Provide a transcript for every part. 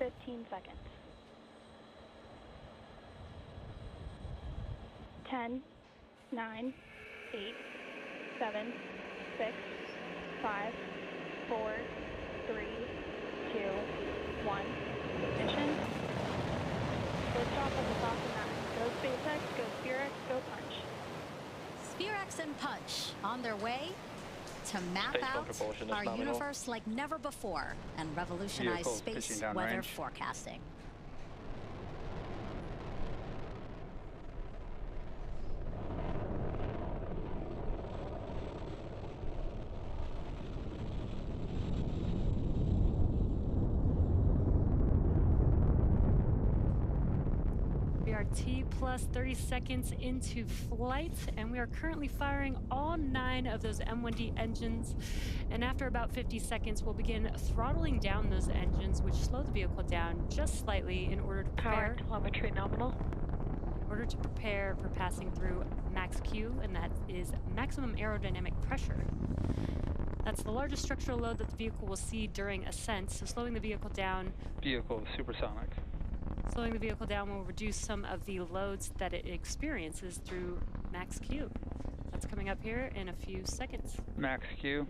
15 seconds. 10, 9, 8, 7, 6, 5, 4, 3, 2, 1. Ignition. Liftoff of the Falcon 9. Go SpaceX, go SPHEREx, go Punch. SPHEREx and Punch on their way to map out our universe like never before and revolutionize space weather forecasting. T plus 30 seconds into flight, and we are currently firing all 9 of those M1D engines. And after about 50 seconds, we'll begin throttling down those engines, which slow the vehicle down just slightly in order to prepare. Power telemetry nominal. In order to prepare for passing through max Q, and that is maximum aerodynamic pressure. That's the largest structural load that the vehicle will see during ascent, so slowing the vehicle down. Vehicle supersonic. Slowing the vehicle down will reduce some of the loads that it experiences through max Q. That's coming up here in a few seconds. Max Q.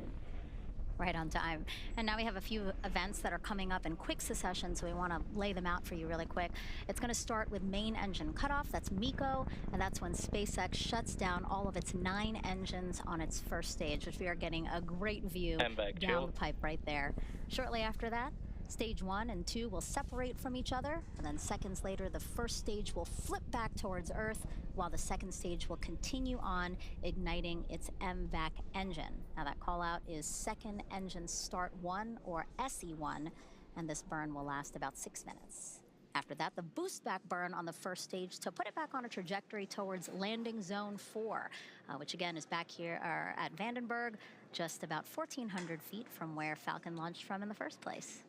Right on time. And now we have a few events that are coming up in quick succession, so we want to lay them out for you really quick. It's going to start with main engine cutoff. That's MECO, and that's when SpaceX shuts down all of its 9 engines on its first stage, which we are getting a great view down the pipe right there. Shortly after that, Stage 1 and 2 will separate from each other, and then seconds later, the first stage will flip back towards Earth, while the second stage will continue on, igniting its MVAC engine. Now that call out is Second Engine Start 1, or SE1, and this burn will last about 6 minutes. After that, the boost back burn on the first stage to put it back on a trajectory towards landing zone 4, which again is back here at Vandenberg, just about 1,400 feet from where Falcon launched from in the first place.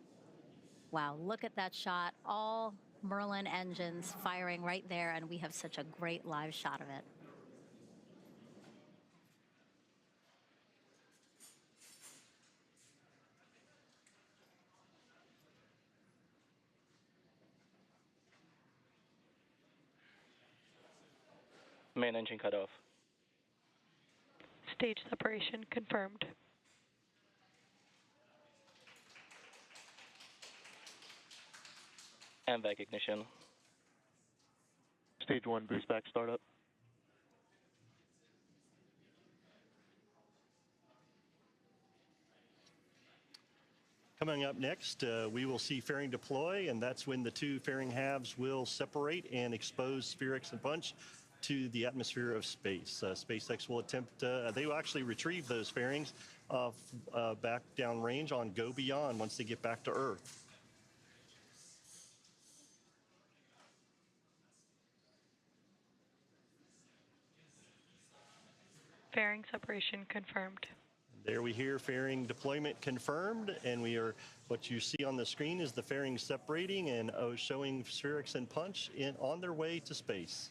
Wow, look at that shot. All Merlin engines firing right there, and we have such a great live shot of it. Main engine cut off. Stage separation confirmed. MVAC ignition. Stage 1 boost back startup. Coming up next, we will see fairing deploy, and that's when the 2 fairing halves will separate and expose SPHEREx and Punch to the atmosphere of space. SpaceX will attempt, they will actually retrieve those fairings back downrange on Go Beyond once they get back to Earth. Fairing separation confirmed. There we hear fairing deployment confirmed, and what you see on the screen is the fairing separating and showing SPHEREx and Punch on their way to space.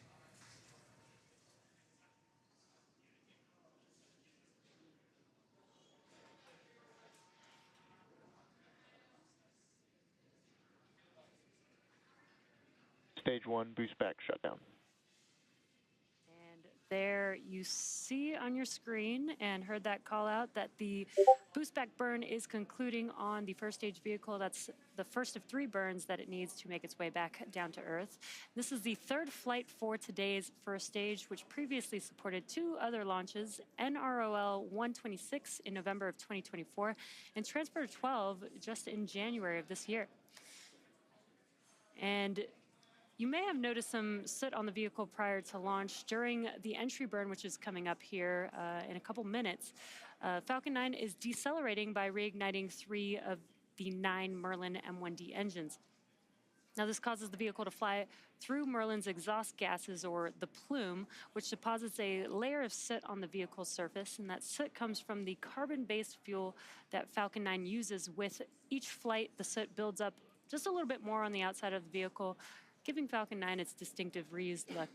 Stage 1 boost back shutdown. There you see on your screen and heard that call out that the boost back burn is concluding on the first stage vehicle. That's the first of 3 burns that it needs to make its way back down to Earth. This is the 3rd flight for today's first stage, which previously supported 2 other launches, NROL 126 in November of 2024 and Transporter 12 just in January of this year. And you may have noticed some soot on the vehicle prior to launch. During the entry burn, which is coming up here in a couple minutes, Falcon 9 is decelerating by reigniting 3 of the 9 Merlin M1D engines. Now, this causes the vehicle to fly through Merlin's exhaust gases, or the plume, which deposits a layer of soot on the vehicle's surface, and that soot comes from the carbon-based fuel that Falcon 9 uses. With each flight, the soot builds up just a little bit more on the outside of the vehicle, giving Falcon 9 its distinctive reused look.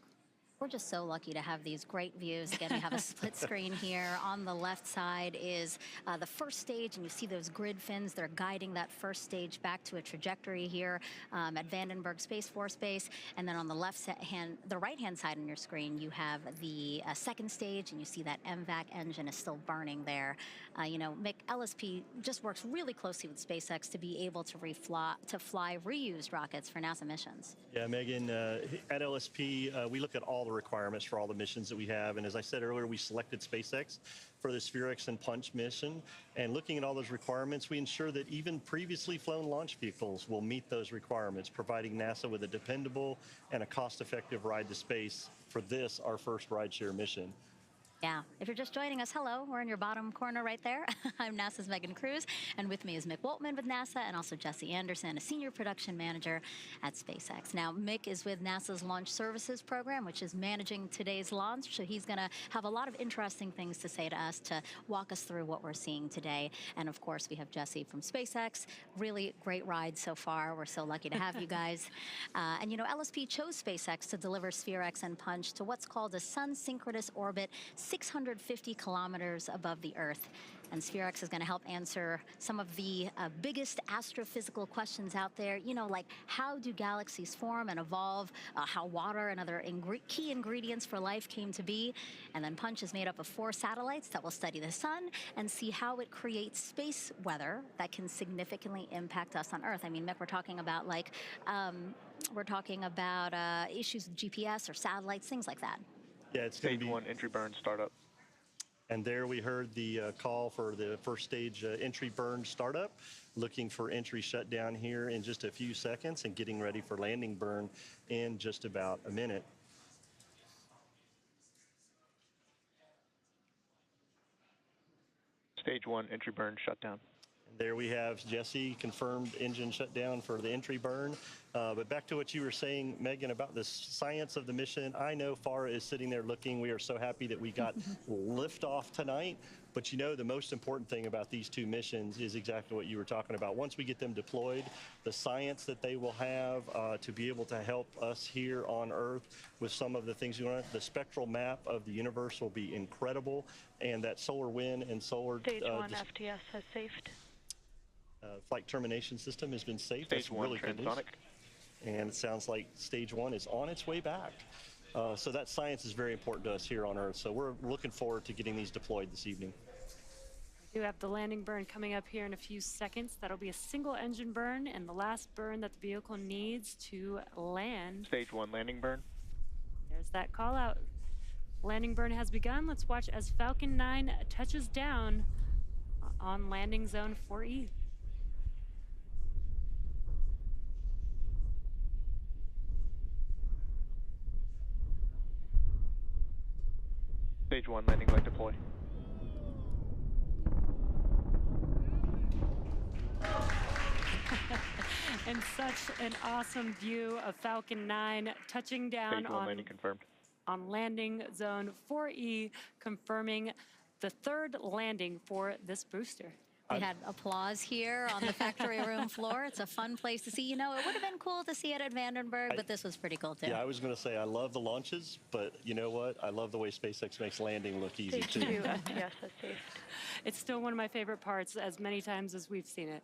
We're just so lucky to have these great views. Again, we have a split screen here. On the left side is the first stage, and you see those grid fins. They're guiding that first stage back to a trajectory here at Vandenberg Space Force Base. And then on the the right-hand side on your screen, you have the second stage, and you see that MVAC engine is still burning there. You know, Mick, LSP just works really closely with SpaceX to be able to fly reused rockets for NASA missions. Yeah, Megan, at LSP, we look at all the requirements for all the missions that we have. And as I said earlier, we selected SpaceX for the SPHEREx and Punch mission. And looking at all those requirements, we ensure that even previously flown launch vehicles will meet those requirements, providing NASA with a dependable and a cost-effective ride to space for this, our first rideshare mission. Yeah, if you're just joining us, hello, we're in your bottom corner right there. I'm NASA's Megan Cruz, and with me is Mick Woltman with NASA, and also Jesse Anderson, a senior production manager at SpaceX. Now, Mick is with NASA's Launch Services Program, which is managing today's launch, so he's going to have a lot of interesting things to say to us to walk us through what we're seeing today. And of course, we have Jesse from SpaceX. Really great ride so far. We're so lucky to have you guys. And you know, LSP chose SpaceX to deliver SPHEREx and Punch to what's called a sun-synchronous orbit, 650 kilometers above the Earth. And SPHEREx is going to help answer some of the biggest astrophysical questions out there. You know, like how do galaxies form and evolve, how water and other key ingredients for life came to be. And then Punch is made up of 4 satellites that will study the sun and see how it creates space weather that can significantly impact us on Earth. I mean, Mick, we're talking about issues with GPS or satellites, things like that. Yeah, it's going to Stage be 1 entry burn startup. And there we heard the call for the first stage entry burn startup, looking for entry shutdown here in just a few seconds and getting ready for landing burn in just about a minute. Stage 1 entry burn shutdown. There we have Jesse, confirmed engine shutdown for the entry burn. But back to what you were saying, Megan, about the science of the mission. I know FARA is sitting there looking. We are so happy that we got liftoff tonight. But you know, the most important thing about these 2 missions is exactly what you were talking about. Once we get them deployed, the science that they will have to be able to help us here on Earth with some of the things we want. The spectral map of the universe will be incredible. And that solar wind and solar... Stage 1 FTS has safed. Flight termination system has been safe. Stage That's 1 really good news. transonic. And it sounds like stage 1 is on its way back. So that science is very important to us here on Earth. So we're looking forward to getting these deployed this evening. We do have the landing burn coming up here in a few seconds. That'll be a single engine burn and the last burn that the vehicle needs to land. Stage 1 landing burn. There's that call out. Landing burn has begun. Let's watch as Falcon 9 touches down on landing zone 4E. Stage 1 landing light deploy. And such an awesome view of Falcon 9 touching down Stage 1 landing confirmed. on landing zone 4E, confirming the 3rd landing for this booster. We had applause here on the factory room floor. It's a fun place to see. You know, it would have been cool to see it at Vandenberg, but this was pretty cool, too. Yeah, I was going to say I love the launches, but you know what? I love the way SpaceX makes landing look easy, Stage too. 2 FTS has safed. It's still one of my favorite parts, as many times as we've seen it.